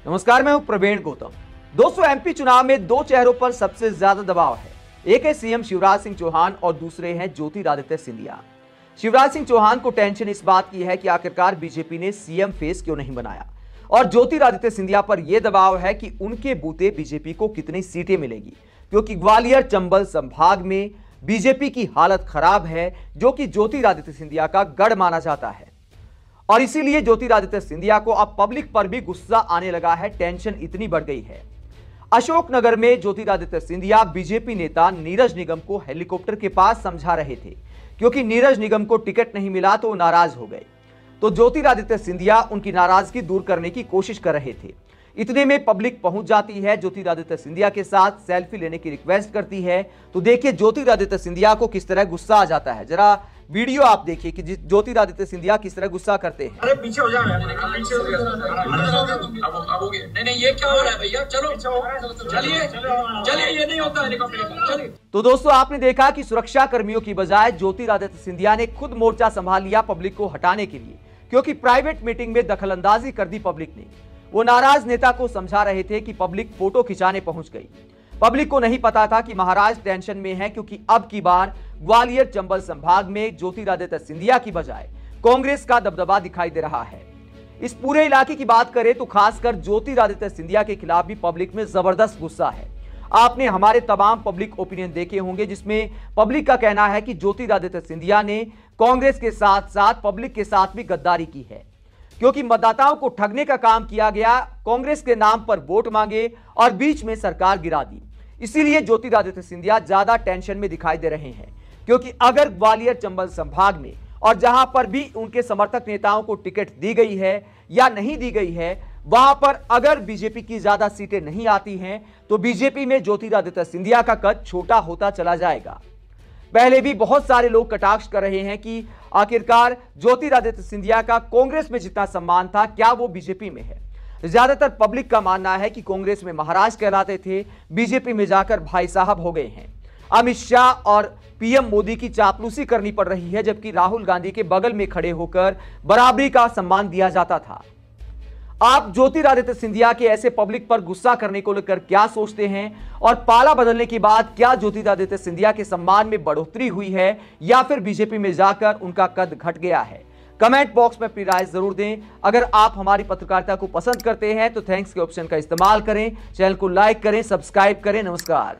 नमस्कार, मैं हूं प्रवीण गौतम। दोस्तों, एमपी चुनाव में दो चेहरों पर सबसे ज्यादा दबाव है। एक है सीएम शिवराज सिंह चौहान और दूसरे हैं ज्योतिरादित्य सिंधिया। शिवराज सिंह चौहान को टेंशन इस बात की है कि आखिरकार बीजेपी ने सीएम फेस क्यों नहीं बनाया, और ज्योतिरादित्य सिंधिया पर यह दबाव है कि उनके बूते बीजेपी को कितनी सीटें मिलेगी, क्योंकि ग्वालियर चंबल संभाग में बीजेपी की हालत खराब है, जो कि ज्योतिरादित्य सिंधिया का गढ़ माना जाता है। और इसीलिए ज्योतिरादित्य सिंधिया को अब पब्लिक पर भी गुस्सा आने लगा है, टेंशन इतनी बढ़ गई है। अशोकनगर में ज्योतिरादित्य सिंधिया बीजेपी नेता नीरज निगम को हेलीकॉप्टर के पास समझा रहे थे, क्योंकि नीरज निगम को टिकट नहीं मिला तो नाराज हो गए। तो ज्योतिरादित्य सिंधिया उनकी नाराजगी दूर करने की कोशिश कर रहे थे। इतने में पब्लिक पहुंच जाती है, ज्योतिरादित्य सिंधिया के साथ सेल्फी लेने की रिक्वेस्ट करती है। तो देखिए ज्योतिरादित्य सिंधिया को किस तरह गुस्सा आ जाता है। जरा वीडियो आप देखिए कि ज्योतिरादित्य सिंधिया किस तरह गुस्सा करते हैं। अरे पीछे हो जाओ यार, पीछे हो गया। अब नहीं ये क्या हो रहा है भैया, चलो चलिए चलिए, ये नहीं होता हेलीकॉप्टर, चलिए। तो दोस्तों, आपने देखा कि सुरक्षा कर्मियों की बजाय ज्योतिरादित्य सिंधिया ने खुद मोर्चा संभाल लिया पब्लिक को हटाने के लिए, क्योंकि प्राइवेट मीटिंग में दखलंदाजी कर दी पब्लिक ने। वो नाराज नेता को समझा रहे थे कि पब्लिक फोटो खिंचाने पहुंच गई। पब्लिक को नहीं पता था कि महाराज टेंशन में है, क्योंकि अब की बार ग्वालियर चंबल संभाग में ज्योतिरादित्य सिंधिया की बजाय कांग्रेस का दबदबा दिखाई दे रहा है। इस पूरे इलाके की बात करें तो खासकर ज्योतिरादित्य सिंधिया के खिलाफ भी पब्लिक में जबरदस्त गुस्सा है। आपने हमारे तमाम पब्लिक ओपिनियन देखे होंगे, जिसमें पब्लिक का कहना है कि ज्योतिरादित्य सिंधिया ने कांग्रेस के साथ साथ पब्लिक के साथ भी गद्दारी की है, क्योंकि मतदाताओं को ठगने का काम किया गया, कांग्रेस के नाम पर वोट मांगे और बीच में सरकार गिरा दी। इसीलिए ज्योतिरादित्य सिंधिया ज्यादा टेंशन में दिखाई दे रहे हैं, क्योंकि अगर ग्वालियर चंबल संभाग में और जहां पर भी उनके समर्थक नेताओं को टिकट दी गई है या नहीं दी गई है, वहां पर अगर बीजेपी की ज्यादा सीटें नहीं आती हैं तो बीजेपी में ज्योतिरादित्य सिंधिया का कद छोटा होता चला जाएगा। पहले भी बहुत सारे लोग कटाक्ष कर रहे हैं कि आखिरकार ज्योतिरादित्य सिंधिया का कांग्रेस में जितना सम्मान था, क्या वो बीजेपी में है। ज्यादातर पब्लिक का मानना है कि कांग्रेस में महाराज कहलाते थे, बीजेपी में जाकर भाई साहब हो गए हैं। अमित शाह और पीएम मोदी की चापलूसी करनी पड़ रही है, जबकि राहुल गांधी के बगल में खड़े होकर बराबरी का सम्मान दिया जाता था। आप ज्योतिरादित्य सिंधिया के ऐसे पब्लिक पर गुस्सा करने को लेकर क्या सोचते हैं, और पाला बदलने के बाद क्या ज्योतिरादित्य सिंधिया के सम्मान में बढ़ोतरी हुई है या फिर बीजेपी में जाकर उनका कद घट गया है? कमेंट बॉक्स में अपनी राय जरूर दें। अगर आप हमारी पत्रकारिता को पसंद करते हैं तो थैंक्स के ऑप्शन का इस्तेमाल करें, चैनल को लाइक करें, सब्सक्राइब करें। नमस्कार।